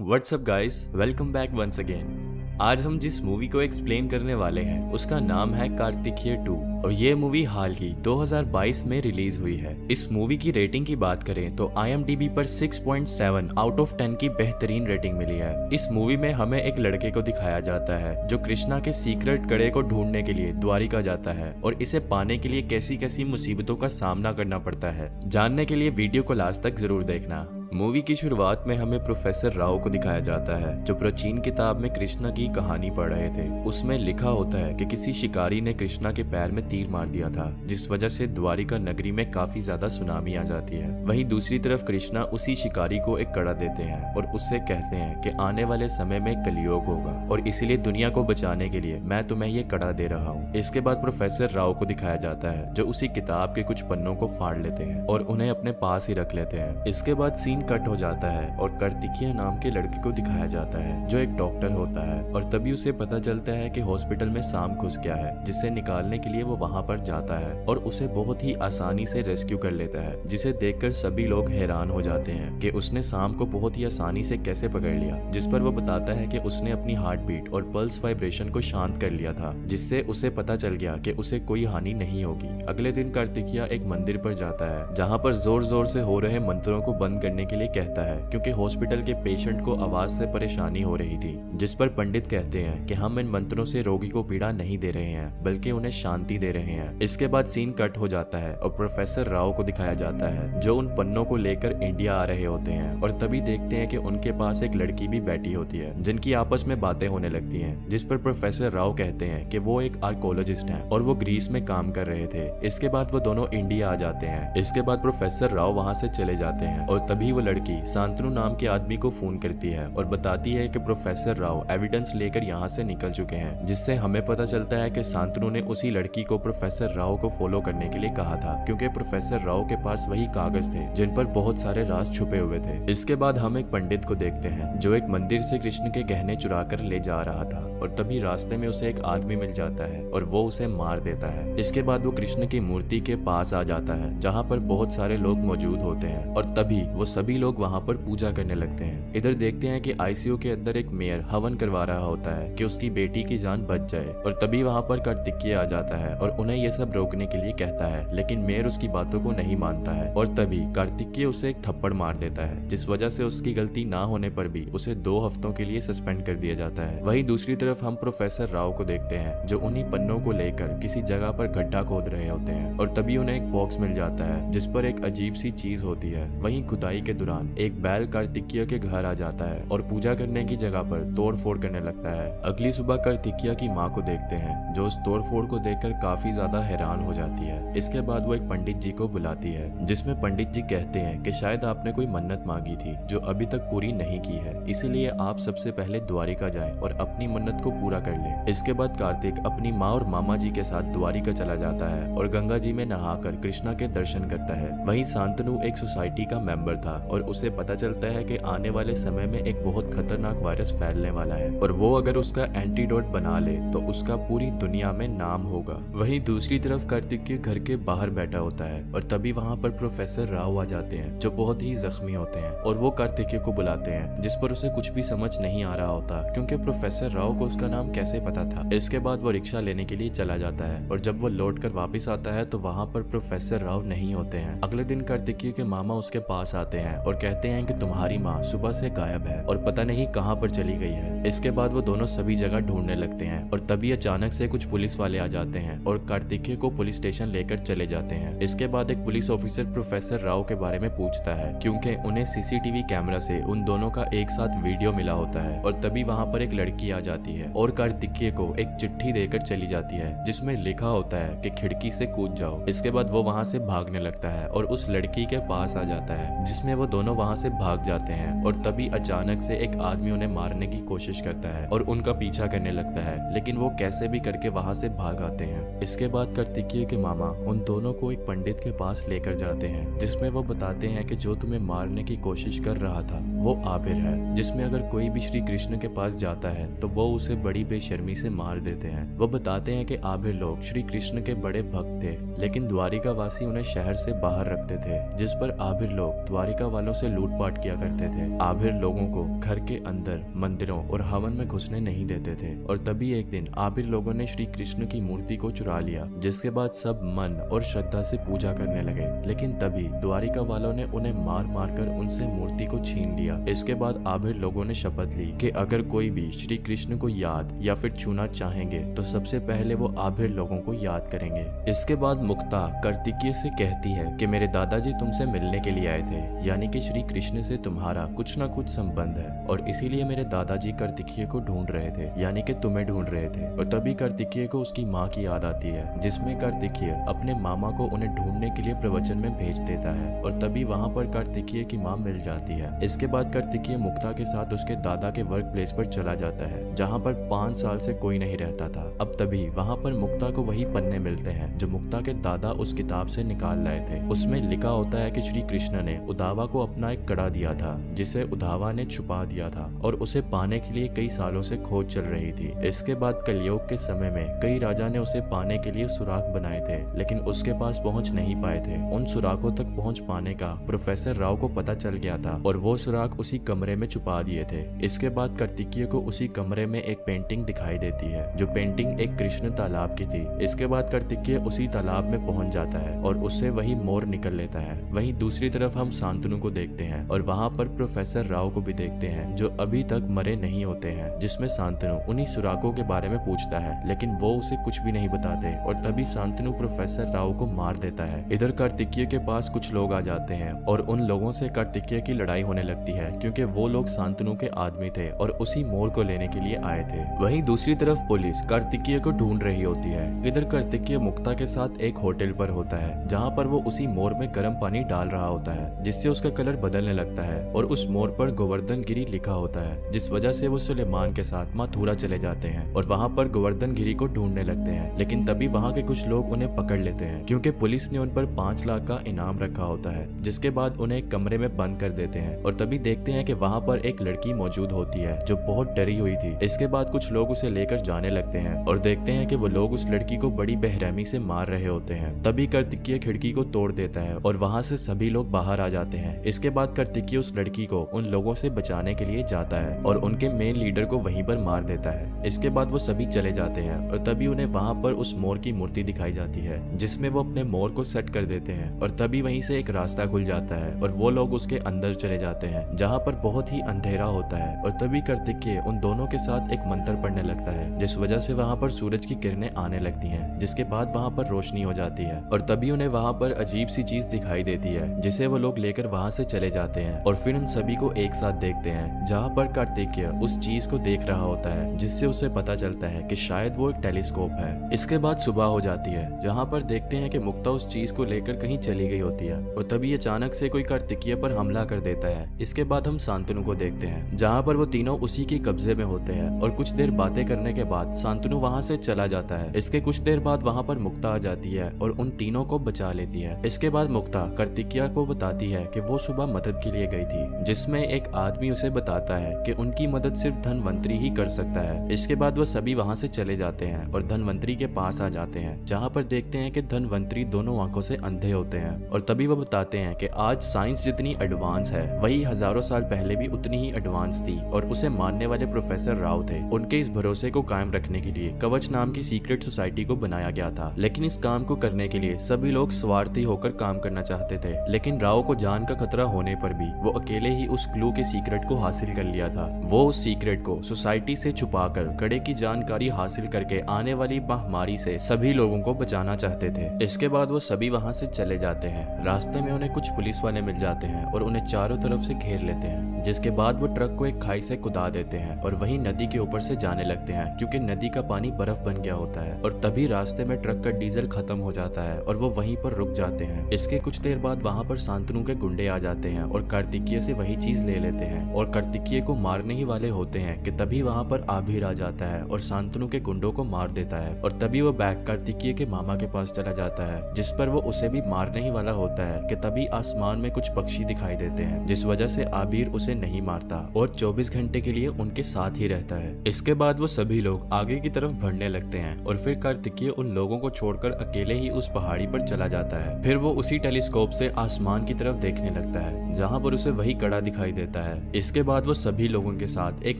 What's up guys, welcome back once again. आज हम जिस मूवी को एक्सप्लेन करने वाले हैं उसका नाम है कार्तिकेय 2 और ये मूवी हाल ही 2022 में रिलीज हुई है। इस मूवी की रेटिंग की बात करें तो IMDb पर 6.7 आउट ऑफ 10 की बेहतरीन रेटिंग मिली है। इस मूवी में हमें एक लड़के को दिखाया जाता है जो कृष्णा के सीक्रेट कड़े को ढूंढने के लिए द्वारिका जाता है और इसे पाने के लिए कैसी कैसी मुसीबतों का सामना करना पड़ता है। जानने के लिए वीडियो को लास्ट तक जरूर देखना। मूवी की शुरुआत में हमें प्रोफेसर राव को दिखाया जाता है जो प्राचीन किताब में कृष्णा की कहानी पढ़ रहे थे। उसमें लिखा होता है कि किसी शिकारी ने कृष्णा के पैर में तीर मार दिया था जिस वजह से द्वारिका नगरी में काफी ज्यादा सुनामी आ जाती है। वहीं दूसरी तरफ कृष्णा उसी शिकारी को एक कड़ा देते हैं और उससे कहते हैं कि आने वाले समय में कलयुग होगा और इसीलिए दुनिया को बचाने के लिए मैं तुम्हें ये कड़ा दे रहा हूँ। इसके बाद प्रोफेसर राव को दिखाया जाता है जो उसी किताब के कुछ पन्नों को फाड़ लेते हैं और उन्हें अपने पास ही रख लेते हैं। इसके बाद सीन कट हो जाता है और कार्तिकेय नाम के लड़के को दिखाया जाता है जो एक डॉक्टर होता है और तभी उसे पता चलता है कि हॉस्पिटल में सांप घुस गया है जिसे निकालने के लिए वो वहां पर जाता है और उसे बहुत ही आसानी से रेस्क्यू कर लेता है, जिसे देखकर सभी लोग हैरान हो जाते हैं कि उसने सांप को बहुत ही आसानी से कैसे पकड़ लिया। जिस पर वो बताता है कि उसने अपनी हार्ट बीट और पल्स वाइब्रेशन को शांत कर लिया था जिससे उसे पता चल गया कि उसे कोई हानि नहीं होगी। अगले दिन कार्तिकेय एक मंदिर पर जाता है जहाँ पर जोर जोर से हो रहे मंत्रों को बंद करने के लिए कहता है क्योंकि हॉस्पिटल के पेशेंट को आवाज से परेशानी हो रही थी। जिस पर पंडित कहते हैं कि हम इन मंत्रों से रोगी को पीड़ा नहीं दे रहे हैं बल्कि उन्हें शांति दे रहे हैं। इसके बाद सीन कट हो जाता है और प्रोफेसर राव को दिखाया जाता है जो उन पन्नों को लेकर इंडिया आ रहे होते हैं और तभी देखते हैं कि उनके पास एक लड़की भी बैठी होती है जिनकी आपस में बातें होने लगती हैं। जिस पर प्रोफेसर राव कहते हैं कि वो एक आर्कोलॉजिस्ट हैं और वो ग्रीस में काम कर रहे थे। इसके बाद वो दोनों इंडिया आ जाते हैं। इसके बाद प्रोफेसर राव वहां से चले जाते हैं और तभी वो लड़की शांतनु नाम के आदमी को फोन करती है और बताती है कि प्रोफेसर राव एविडेंस लेकर यहाँ से निकल चुके हैं, जिससे हमें पता चलता है कि शांतनु ने उसी लड़की को प्रोफेसर राव को फॉलो करने के लिए कहा था क्योंकि प्रोफेसर राव के पास वही कागज थे जिन पर बहुत सारे राज छुपे हुए थे। इसके बाद हम एक पंडित को देखते हैं जो एक मंदिर से कृष्ण के गहने चुरा कर ले जा रहा था और तभी रास्ते में उसे एक आदमी मिल जाता है और वो उसे मार देता है। इसके बाद वो कृष्ण की मूर्ति के पास आ जाता है जहाँ पर बहुत सारे लोग मौजूद होते हैं और तभी वो सभी लोग वहाँ पर पूजा करने लगते हैं। इधर देखते हैं कि ICU के अंदर एक मेयर हवन करवा रहा होता है कि उसकी बेटी की जान बच जाए और तभी वहाँ पर कार्तिकेय आ जाता है और उन्हें ये सब रोकने के लिए कहता है, लेकिन मेयर उसकी बातों को नहीं मानता है और तभी कार्तिकेय उसे एक थप्पड़ मार देता है जिस वजह से उसकी गलती ना होने पर भी उसे 2 हफ्तों के लिए सस्पेंड कर दिया जाता है। वहीं दूसरी तरफ हम प्रोफेसर राव को देखते हैं जो उन्हीं पन्नों को लेकर किसी जगह पर गड्ढा खोद रहे होते हैं और तभी उन्हें एक बॉक्स मिल जाता है जिस पर एक अजीब सी चीज होती है। वहीं खुदाई के दौरान एक बैल कार्तिकेय के घर आ जाता है और पूजा करने की जगह पर तोड़ फोड़ करने लगता है। अगली सुबह कार्तिकेय की माँ को देखते हैं जो उस तोड़ फोड़ को देखकर काफी ज्यादा हैरान हो जाती है। इसके बाद वो एक पंडित जी को बुलाती है जिसमें पंडित जी कहते हैं कि शायद आपने कोई मन्नत मांगी थी जो अभी तक पूरी नहीं की है, इसीलिए आप सबसे पहले द्वारिका जाएं और अपनी मन्नत को पूरा कर लें। इसके बाद कार्तिक अपनी माँ और मामा जी के साथ द्वारिका चला जाता है और गंगा जी में नहाकर कृष्णा के दर्शन करता है। वहीं शांतनु एक सोसाइटी का मेंबर था और उसे पता चलता है कि आने वाले समय में एक बहुत खतरनाक वायरस फैलने वाला है और वो अगर उसका एंटीडोट बना ले तो उसका पूरी दुनिया में नाम होगा। वहीं दूसरी तरफ कार्तिक के घर के बाहर बैठा होता है और तभी वहां पर प्रोफेसर राव आ जाते हैं जो बहुत ही जख्मी होते हैं और वो कार्तिकेय को बुलाते हैं जिस पर उसे कुछ भी समझ नहीं आ रहा होता क्योंकि प्रोफेसर राव को उसका नाम कैसे पता था। इसके बाद वो रिक्शा लेने के लिए चला जाता है और जब वो लौट कर वापिस आता है तो वहाँ पर प्रोफेसर राव नहीं होते हैं। अगले दिन कार्तिकेय के मामा उसके पास आते हैं और कहते हैं कि तुम्हारी माँ सुबह से गायब है और पता नहीं कहाँ पर चली गई है। इसके बाद वो दोनों सभी जगह ढूंढने लगते हैं और तभी अचानक से कुछ पुलिस वाले आ जाते हैं और कार्तिकेय को पुलिस स्टेशन लेकर चले जाते हैं। इसके बाद एक पुलिस ऑफिसर प्रोफेसर राव के बारे में पूछता है क्योंकि उन्हें CCTV कैमरा से उन दोनों का एक साथ वीडियो मिला होता है और तभी वहाँ पर एक लड़की आ जाती है और कार्तिकेय को एक चिट्ठी देकर चली जाती है जिसमें लिखा होता है कि खिड़की से कूद जाओ। इसके बाद वो वहाँ से भागने लगता है और उस लड़की के पास आ जाता है जिसमें वो दोनों वहाँ से भाग जाते हैं और तभी अचानक से एक आदमी उन्हें मारने की कोशिश करता है और उनका पीछा करने लगता है, लेकिन वो कैसे भी करके वहाँ से भाग आते हैं। इसके बाद कार्तिकेय के मामा उन दोनों को एक पंडित के पास लेकर जाते हैं जिसमें वो बताते हैं कि जो तुम्हें मारने की कोशिश कर रहा था वो आबिर है, जिसमें अगर कोई भी श्री कृष्ण के पास जाता है तो वो उसे बड़ी बेशर्मी से मार देते हैं। वो बताते हैं कि आबिर लोग श्री कृष्ण के बड़े भक्त थे, लेकिन द्वारिका वासी उन्हें शहर से बाहर रखते थे, जिस पर आबिर लोग द्वारिका वालों से लूटपाट किया करते थे। आबिर लोगों को घर के अंदर मंदिरों और हवन में घुसने नहीं देते थे। और तभी एक दिन आबिर लोगों ने श्री कृष्ण की मूर्ति को चुरा लिया, जिसके बाद सब मन और श्रद्धा से पूजा करने लगे। लेकिन तभी द्वारिका वालों ने उन्हें मार मार कर उनसे मूर्ति को छीन लिया। इसके बाद आबिर लोगों ने शपथ ली कि अगर कोई भी श्री कृष्ण को याद या फिर छूना चाहेंगे तो सबसे पहले वो आबिर लोगों को याद करेंगे। इसके बाद मुक्ता कार्तिकेय से कहती है कि मेरे दादाजी तुमसे मिलने के लिए आए थे, यानी कि श्री कृष्ण से तुम्हारा कुछ ना कुछ संबंध है और इसीलिए मेरे दादाजी कार्तिकेय को ढूंढ रहे थे, यानी कि तुम्हें ढूंढ रहे थे। और तभी कार्तिकेय को उसकी माँ की याद आती है, जिसमें कार्तिकेय अपने मामा को उन्हें ढूंढने के लिए प्रवचन में भेज देता है और तभी वहाँ पर कार्तिकेय की माँ मिल जाती है। इसके बाद कार्तिकेय मुक्ता के साथ उसके दादा के वर्क प्लेस पर चला जाता है, जहाँ पर 5 साल से कोई नहीं रहता था। अब तभी वहाँ पर मुक्ता को वही पन्ने मिलते हैं जो मुक्ता के दादा उस किताब से निकाल लाए थे। उसमें लिखा होता है कि श्री कृष्ण ने उदावा को अपना एक कड़ा दिया था, जिसे उदावा ने छुपा दिया था और उसे पाने के लिए कई सालों से खोज चल रही थी। इसके बाद कलयुग के समय में कई राजा ने उसे पाने के लिए सुराख बनाए थे, लेकिन उसके पास पहुंच नहीं पाए थे। उन सुराखों तक पहुंच पाने का प्रोफेसर राव को पता चल गया था और वो सुराख उसी कमरे में छुपा दिए थे। इसके बाद कार्तिकेय को उसी कमरे में एक पेंटिंग दिखाई देती है, जो पेंटिंग एक कृष्ण तालाब की थी। इसके बाद कार्तिकेय उसी तालाब में पहुंच जाता है और उससे वही मोर निकल लेता है। वहीं दूसरी तरफ हम शांतनु को देखते हैं और वहाँ पर प्रोफेसर राव को भी देखते हैं, जो अभी तक मरे नहीं होते हैं, जिसमें शांतनु उन्हीं सुराखों के बारे में पूछता है, लेकिन वो उसे कुछ भी नहीं बताते और तभी शांतनु प्रोफेसर राव को मार देता है। इधर कार्तिकेय के पास कुछ लोग आ जाते हैं और उन लोगों से कार्तिकेय की लड़ाई होने लगती है, क्योंकि वो लोग शांतनु के आदमी थे और उसी मोर को लेने के लिए आए थे। वहीं दूसरी तरफ पुलिस कार्तिकेय को ढूंढ रही होती है। इधर कार्तिकेय मुक्ता के साथ एक होटल पर होता है, जहाँ पर वो उसी मोर में गर्म पानी डाल रहा होता है, जिससे उसका कलर बदलने लगता है और उस मोर पर गोवर्धन गिरी लिखा होता है, जिस वजह से वो सुलेमान के साथ मथुरा चले जाते हैं और वहाँ पर गोवर्धन गिरी को ढूंढने लगते हैं। लेकिन तभी वहाँ के कुछ लोग उन्हें पकड़ लेते हैं, क्योंकि पुलिस ने उन पर 5 लाख का इनाम रखा होता है, जिसके बाद उन्हें एक कमरे में बंद कर देते हैं। और तभी देखते हैं कि वहाँ पर एक लड़की मौजूद होती है जो बहुत डरी हुई थी। इसके बाद कुछ लोग उसे लेकर जाने लगते हैं और देखते हैं कि वो लोग उस लड़की को बड़ी बेरहमी से मार रहे होते हैं। तभी कार्तिकेय खिड़की को तोड़ देता है और वहाँ से सभी लोग बाहर आ जाते हैं। इसके बाद कार्तिकेय उस लड़की को उन लोगों से बचाने के लिए जाता है और उनके मेन लीडर को वहीं पर मार देता है। इसके बाद वो सभी चले जाते हैं और तभी उन्हें वहाँ पर उस मोर की मूर्ति दिखाई जाती है, जिसमें वो अपने मोर को सेट कर देते हैं और तभी वहीं से एक रास्ता खुल जाता है और वो लोग उसके अंदर चले जाते हैं, जहाँ पर बहुत ही अंधेरा होता है। और तभी कार्तिकेय उन दोनों के साथ एक मंत्र पढ़ने लगता है, जिस वजह से वहाँ पर सूरज की किरणें आने लगती हैं, जिसके बाद वहाँ पर रोशनी हो जाती है और तभी उन्हें वहाँ पर अजीब सी चीज दिखाई देती है, जिसे वो लोग लेकर वहाँ से चले जाते हैं और फिर उन सभी को एक साथ देखते हैं, जहाँ पर कार्तिकेय उस चीज को देख रहा होता है, जिससे उसे पता चलता है कि शायद वो एक टेलीस्कोप है। इसके बाद सुबह हो जाती है, जहाँ पर देखते हैं कि मुक्ता उस चीज को लेकर कहीं चली गई होती है और तभी अचानक से कोई कार्तिकेय पर हमला कर देता है। इसके बाद हम शांतनु को देखते हैं, जहाँ पर वो तीनों उसी के कब्जे में होते हैं और कुछ देर बातें करने के बाद शांतनु वहाँ से चला जाता है। इसके कुछ देर बाद वहाँ पर मुक्ता आ जाती है और उन तीनों को बचा लेती है। इसके बाद मुक्ता कार्तिकेय को बताती है कि वो सुबह मदद के लिए गई थी, जिसमें एक आदमी उसे बताता है कि उनकी मदद सिर्फ धनवंतरी ही कर सकता है। इसके बाद वो सभी वहाँ से चले जाते हैं और धनवंतरी के पास आ जाते हैं, जहाँ पर देखते हैं कि धनवंतरी दोनों आंखों से अंधे होते हैं और तभी वो बताते हैं कि आज साइंस जितनी एडवांस है, वही हजारों साल पहले भी उतनी ही एडवांस थी और उसे मानने वाले प्रोफेसर राव थे। उनके इस भरोसे को कायम रखने के लिए कवच नाम की सीक्रेट सोसाइटी को बनाया गया था, लेकिन इस काम को करने के लिए सभी लोग स्वार्थी होकर काम करना चाहते थे। लेकिन राव को जान का खतरा होने पर भी वो अकेले ही उस क्लू के सीक्रेट को हासिल कर लिया था। वो उस सीक्रेट को सोसाइटी से छुपाकर कड़े की जानकारी हासिल करके आने वाली महामारी से सभी लोगों को बचाना चाहते थे। इसके बाद वो सभी वहाँ से चले जाते हैं। रास्ते में उन्हें कुछ पुलिस वाले मिल जाते हैं और उन्हें चारों तरफ से घेर लेते हैं, जिसके बाद वो ट्रक को एक खाई से कुदा देते हैं और वहीं नदी के ऊपर से जाने लगते हैं, क्योंकि नदी का पानी बर्फ बन गया होता है। और तभी रास्ते में ट्रक का डीजल खत्म हो जाता है और वो वहीं पर रुक जाते हैं। इसके कुछ देर बाद वहाँ पर शांतनु के गुंडे आ जाते हैं और कार्तिकेय से वही चीज ले लेते हैं और कार्तिकेय को मारने ही वाले होते हैं कि तभी वहाँ पर आबिर आ जाता है और शांतनु के गुंडों को मार देता है। और तभी वो बैग कार्तिकेय के मामा के पास चला जाता है, जिस पर वो उसे भी मारने ही वाला होता है कि तभी आसमान में कुछ पक्षी दिखाई देते हैं, जिस वजह से आबिर उसे नहीं मारता और 24 घंटे के लिए उनके साथ ही रहता है। इसके बाद वो सभी लोग आगे की तरफ बढ़ने लगते हैं और फिर कार्तिकेय उन लोगों को छोड़कर अकेले ही उस पहाड़ी पर चला जाता है। फिर वो उसी टेलीस्कोप से आसमान की तरफ देखने लगता है जहाँ पर उसे वही कड़ा दिखाई देता है। इसके बाद वो सभी लोगों के साथ एक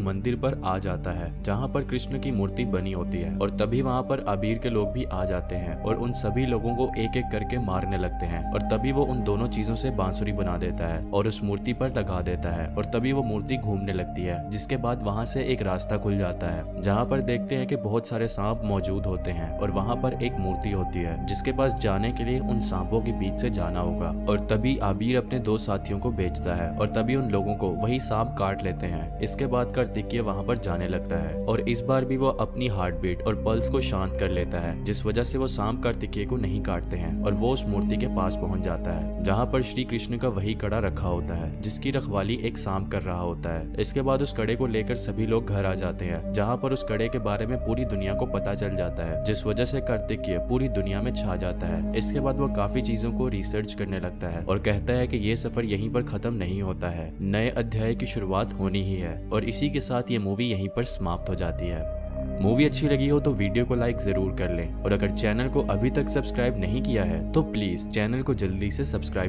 मंदिर पर आ जाता है जहाँ पर कृष्ण की मूर्ति बनी होती है और तभी वहाँ पर अबीर के लोग भी आ जाते हैं और उन सभी लोगों को एक एक करके मारने लगते हैं और तभी वो उन दोनों चीजों से बांसुरी बना देता है और उस मूर्ति पर लगा देता है और तभी वो मूर्ति घूमने लगती है, जिसके बाद वहाँ से एक रास्ता खुल जाता है जहाँ पर देखते हैं कि बहुत सारे सांप मौजूद होते हैं और वहाँ पर एक मूर्ति होती है जिसके पास जाने के लिए उन सांपों के बीच से जाना होगा। और तभी आबिर अपने दो साथियों को भेजता है और तभी उन लोगों को वही सांप काट लेते हैं। इसके बाद कार्तिकेय वहाँ पर जाने लगता है और इस बार भी वो अपनी हार्ट बीट और पल्स को शांत कर लेता है, जिस वजह से वो सांप कार्तिकेय को नहीं काटते हैं और वो उस मूर्ति के पास पहुंच जाता है जहाँ पर श्री कृष्ण का वही कड़ा रखा होता है जिसकी रखवाली एक सांप कर रहा होता है। इसके बाद उस कड़े को लेकर सभी लोग घर आ जाते हैं जहाँ पर उस कड़े के बारे में पूरी दुनिया को पता चल जाता है, जिस वजह से कार्तिकेय पूरी दुनिया में छा जाता है। इसके बाद वो काफी चीजों को रिसर्च करने लगता है और कहता है कि ये सफर यहीं पर खत्म नहीं होता है, नए अध्याय की शुरुआत होनी ही है। और इसी के साथ ये मूवी यहीं पर समाप्त हो जाती है। मूवी अच्छी लगी हो तो वीडियो को लाइक जरूर कर लें और अगर चैनल को अभी तक सब्सक्राइब नहीं किया है तो प्लीज चैनल को जल्दी से सब्सक्राइब